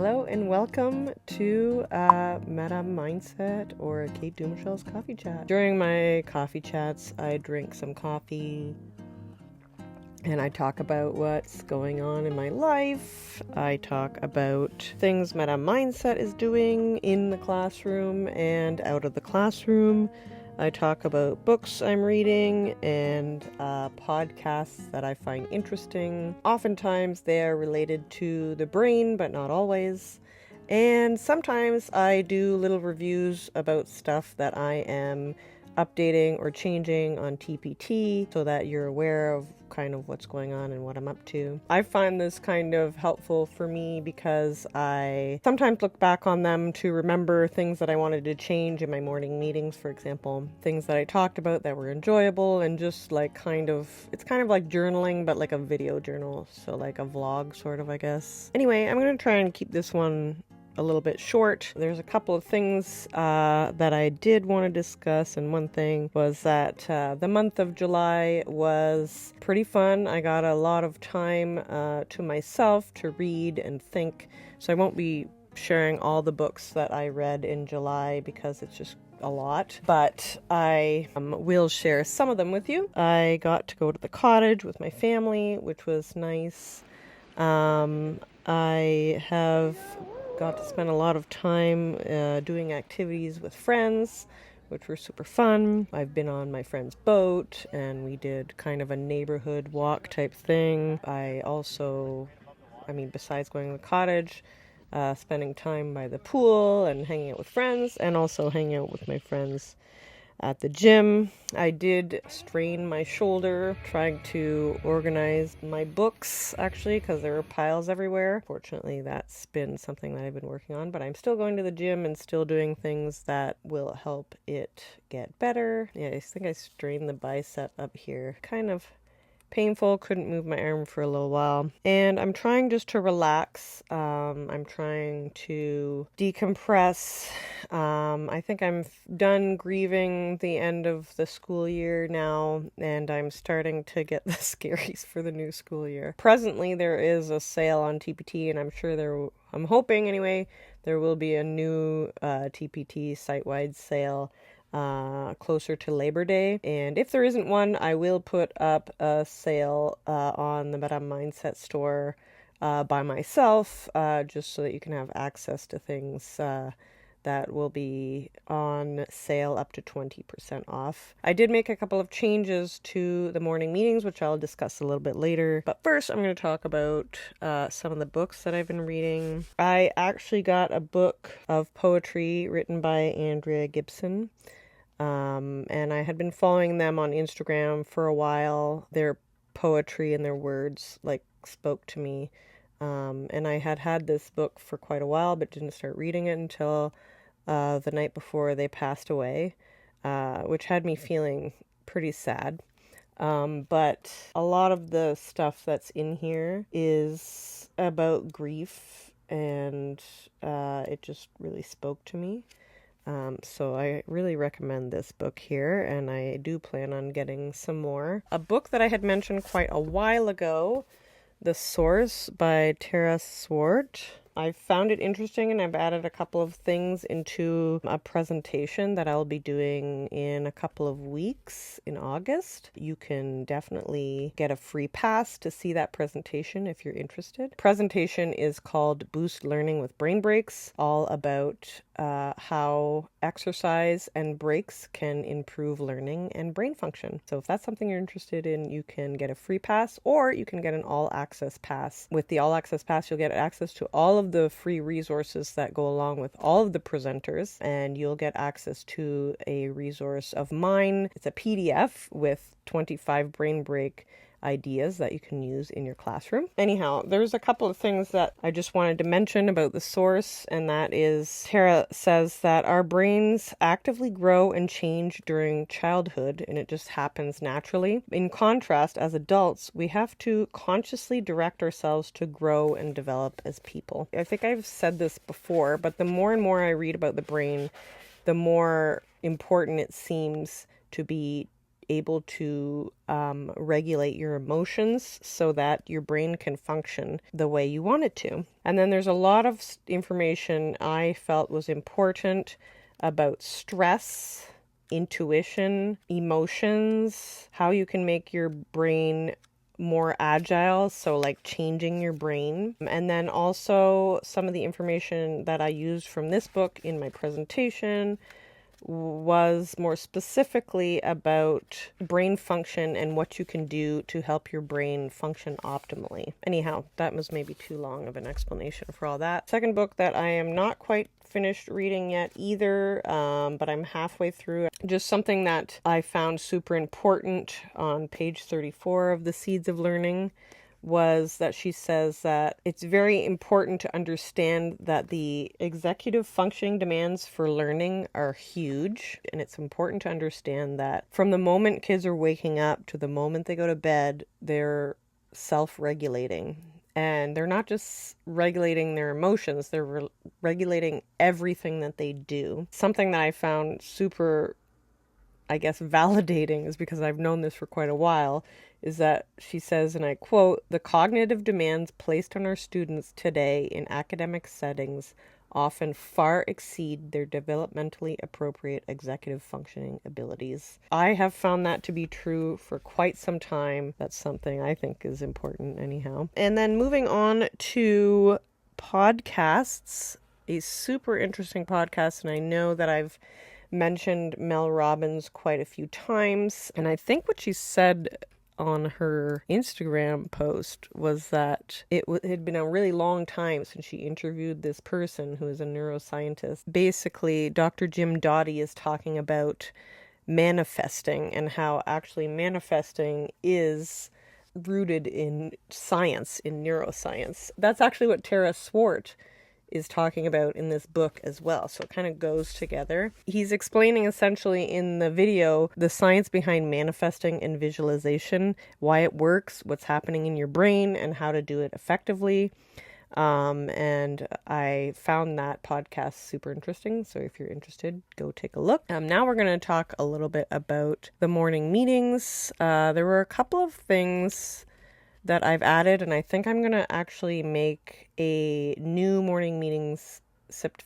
Hello and welcome to Meta Mindset or Kate Dumichel's Coffee Chat. During my coffee chats, I drink some coffee and I talk about what's going on in my life. I talk about things Meta Mindset is doing in the classroom and out of the classroom. I talk about books I'm reading and podcasts that I find interesting. Oftentimes they are related to the brain, but not always. And sometimes I do little reviews about stuff that I am updating or changing on TPT so that you're aware of kind of what's going on and what I'm up to. I find this kind of helpful for me because I sometimes look back on them to remember things that I wanted to change in my morning meetings, for example, things that I talked about that were enjoyable, and just like it's kind of like journaling, but like a video journal, so like a vlog sort of, I guess. Anyway, I'm going to try and keep this one a little bit short. There's a couple of things that I did want to discuss, and one thing was that the month of July was pretty fun. I got a lot of time to myself to read and think, so I won't be sharing all the books that I read in July because it's just a lot, but I will share some of them with you. I got to go to the cottage with my family, which was nice. I have got to spend a lot of time doing activities with friends, which were super fun. I've been on my friend's boat, and we did kind of a neighborhood walk type thing. Besides going to the cottage, spending time by the pool and hanging out with friends, and also hanging out with my friends at the gym. I did strain my shoulder trying to organize my books, actually, because there were piles everywhere. Fortunately, that's been something that I've been working on, but I'm still going to the gym and still doing things that will help it get better. Yeah, I think I strained the bicep up here. Kind of painful, couldn't move my arm for a little while. And I'm trying just to relax. I'm trying to decompress. I think I'm done grieving the end of the school year now, and I'm starting to get the scaries for the new school year. Presently, there is a sale on TPT, and I'm hoping anyway, there will be a new TPT site-wide sale closer to Labor Day. And if there isn't one, I will put up a sale on the Meta Mindset store by myself, just so that you can have access to things that will be on sale up to 20% off. I did make a couple of changes to the morning meetings, which I'll discuss a little bit later. But first, I'm going to talk about some of the books that I've been reading. I actually got a book of poetry written by Andrea Gibson. And I had been following them on Instagram for a while. Their poetry and their words spoke to me. And I had this book for quite a while, but didn't start reading it until the night before they passed away, which had me feeling pretty sad. But a lot of the stuff that's in here is about grief, and it just really spoke to me. So I really recommend this book here, and I do plan on getting some more. A book that I had mentioned quite a while ago, The Source by Tara Swart. I found it interesting, and I've added a couple of things into a presentation that I'll be doing in a couple of weeks in August. You can definitely get a free pass to see that presentation if you're interested. Presentation is called Boost Learning with Brain Breaks, all about how exercise and breaks can improve learning and brain function. So if that's something you're interested in, you can get a free pass, or you can get an all-access pass. With the all-access pass, you'll get access to all of the free resources that go along with all of the presenters, and you'll get access to a resource of mine. It's a PDF with 25 brain break ideas that you can use in your classroom. Anyhow, there's a couple of things that I just wanted to mention about The Source, and that is, Tara says that our brains actively grow and change during childhood, and it just happens naturally. In contrast, as adults, we have to consciously direct ourselves to grow and develop as people. I think I've said this before, but the more and more I read about the brain, the more important it seems to be able to regulate your emotions so that your brain can function the way you want it to. And then there's a lot of information I felt was important about stress, intuition, emotions, how you can make your brain more agile, so like changing your brain. And then also some of the information that I used from this book in my presentation was more specifically about brain function and what you can do to help your brain function optimally. Anyhow, that was maybe too long of an explanation for all that. Second book that I am not quite finished reading yet either, but I'm halfway through. Just something that I found super important on page 34 of The Seeds of Learning was that she says that it's very important to understand that the executive functioning demands for learning are huge. And it's important to understand that from the moment kids are waking up to the moment they go to bed, they're self-regulating. And they're not just regulating their emotions, they're regulating everything that they do. Something that I found super, I guess, validating is because I've known this for quite a while, is that she says, and I quote, "The cognitive demands placed on our students today in academic settings often far exceed their developmentally appropriate executive functioning abilities." I have found that to be true for quite some time. That's something I think is important anyhow. And then moving on to podcasts, a super interesting podcast, and I know that I've mentioned Mel Robbins quite a few times, and I think what she said on her Instagram post was that it had been a really long time since she interviewed this person who is a neuroscientist. Basically, Dr. Jim Dotty is talking about manifesting and how actually manifesting is rooted in science, in neuroscience. That's actually what Tara Swart is talking about in this book as well. So it kind of goes together. He's explaining essentially in the video the science behind manifesting and visualization, why it works, what's happening in your brain, and how to do it effectively. And I found that podcast super interesting. So if you're interested, go take a look. Now we're going to talk a little bit about the morning meetings. There were a couple of things that I've added, and I think I'm going to actually make a new morning meetings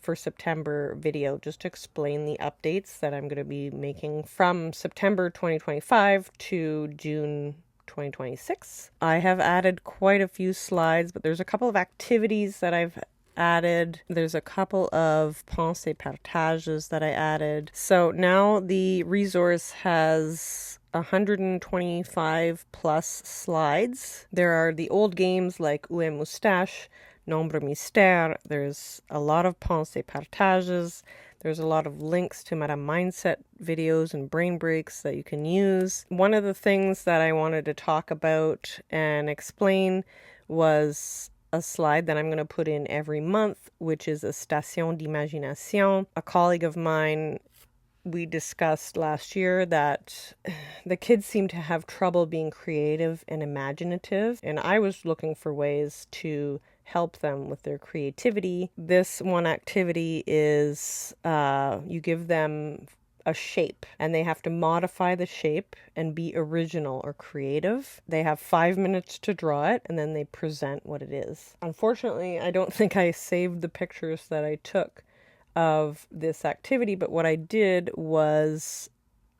for September video just to explain the updates that I'm going to be making from September 2025 to June 2026. I have added quite a few slides, but there's a couple of activities that I've added. There's a couple of pensées partages that I added. So now the resource has 125 plus slides. There are the old games like Où est Moustache, Nombre Mystère. There's a lot of pensées partages. There's a lot of links to Meta Mindset videos and brain breaks that you can use. One of the things that I wanted to talk about and explain was a slide that I'm going to put in every month, which is a station d'imagination. A colleague of mine, we discussed last year that the kids seem to have trouble being creative and imaginative, and I was looking for ways to help them with their creativity. This one activity is you give them a shape and they have to modify the shape and be original or creative. They have 5 minutes to draw it and then they present what it is. Unfortunately, I don't think I saved the pictures that I took of this activity, but what I did was,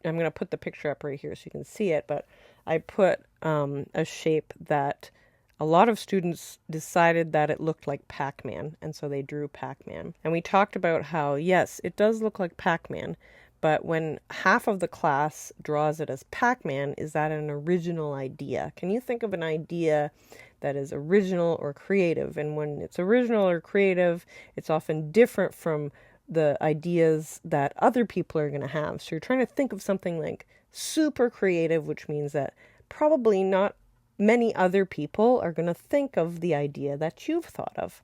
I'm going to put the picture up right here so you can see it, but I put a shape that a lot of students decided that it looked like Pac-Man, and so they drew Pac-Man. And we talked about how, yes, it does look like Pac-Man, but when half of the class draws it as Pac-Man, is that an original idea? Can you think of an idea that is original or creative? And when it's original or creative, it's often different from the ideas that other people are going to have. So you're trying to think of something like super creative, which means that probably not many other people are going to think of the idea that you've thought of.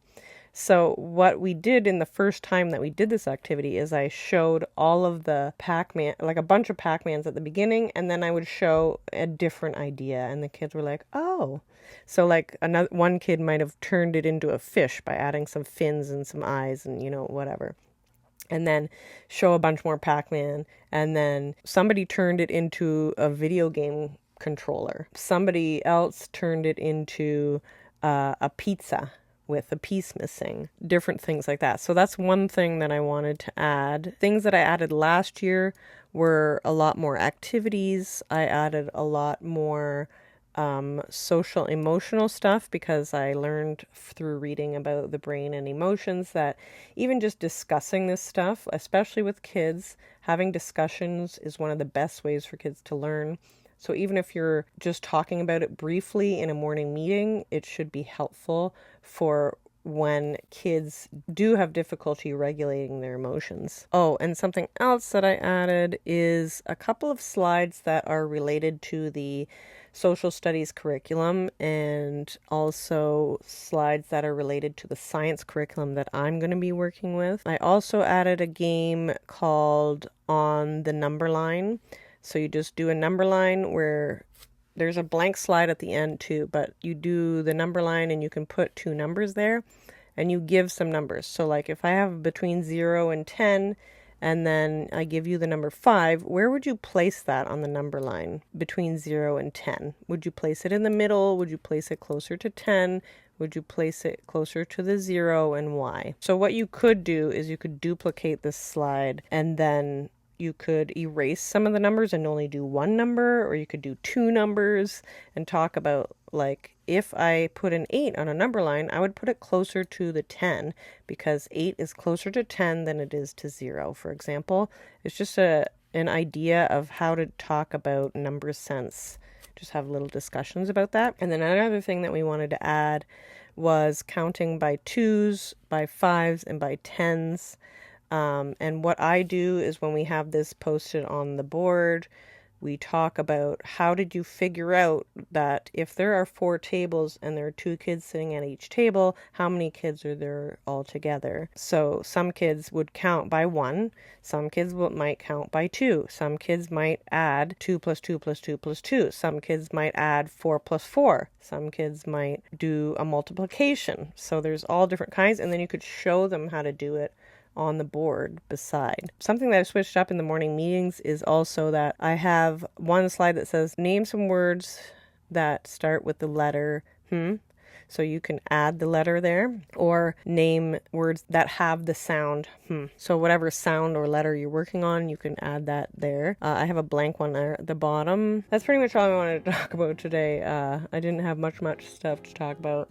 So what we did in the first time that we did this activity is I showed all of the Pac-Man, like a bunch of Pac-Mans at the beginning, and then I would show a different idea, and the kids were like, oh. So like one kid might have turned it into a fish by adding some fins and some eyes and, whatever. and then show a bunch more Pac-Man, and then somebody turned it into a video game controller. Somebody else turned it into a pizza with a piece missing, different things like that. So that's one thing that I wanted to add. Things that I added last year were a lot more activities. I added a lot more social emotional stuff, because I learned through reading about the brain and emotions that even just discussing this stuff, especially with kids, having discussions is one of the best ways for kids to learn. So even if you're just talking about it briefly in a morning meeting, it should be helpful for when kids do have difficulty regulating their emotions. Oh, and something else that I added is a couple of slides that are related to the social studies curriculum, and also slides that are related to the science curriculum that I'm going to be working with. I also added a game called On the Number Line. So you just do a number line where there's a blank slide at the end too, but you do the number line and you can put two numbers there and you give some numbers. So like if I have between 0 and 10, and then I give you the number 5, where would you place that on the number line between 0 and 10? Would you place it in the middle? Would you place it closer to 10? Would you place it closer to the 0, and why? So what you could do is you could duplicate this slide, and then you could erase some of the numbers and only do one number, or you could do two numbers and talk about, like, if I put an 8 on a number line, I would put it closer to the 10, because 8 is closer to 10 than it is to 0, for example. It's just an idea of how to talk about number sense. Just have little discussions about that. And then another thing that we wanted to add was counting by 2s, by 5s, and by 10s. And what I do is when we have this posted on the board, we talk about how did you figure out that if there are 4 tables and there are 2 kids sitting at each table, how many kids are there all together? So some kids would count by 1, some kids might count by 2, some kids might add 2 plus 2 plus 2 plus 2, some kids might add 4 plus 4, some kids might do a multiplication. So there's all different kinds, and then you could show them how to do it on the board beside. Something that I switched up in the morning meetings is also that I have one slide that says name some words that start with the letter So you can add the letter there, or name words that have the sound So whatever sound or letter you're working on, you can add that there. I have a blank one there at the bottom. That's pretty much all I wanted to talk about today. I didn't have much stuff to talk about.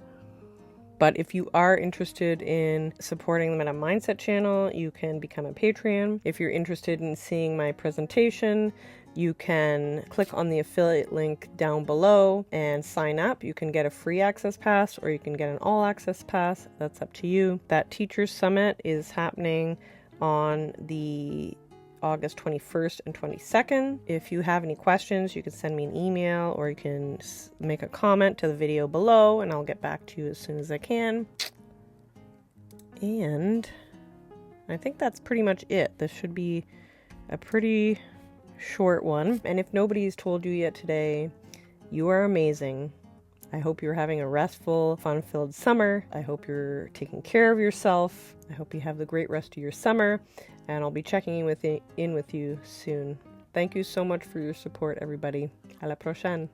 But if you are interested in supporting the Meta Mindset channel, you can become a Patreon. If you're interested in seeing my presentation, you can click on the affiliate link down below and sign up. You can get a free access pass, or you can get an all access pass. That's up to you. That Teachers Summit is happening on the August 21st and 22nd. If you have any questions, you can send me an email, or you can make a comment to the video below, and I'll get back to you as soon as I can. And I think that's pretty much it. This should be a pretty short one. And if nobody's told you yet today, you are amazing. I hope you're having a restful, fun-filled summer. I hope you're taking care of yourself. I hope you have the great rest of your summer. And I'll be checking in with you soon. Thank you so much for your support, everybody. À la prochaine.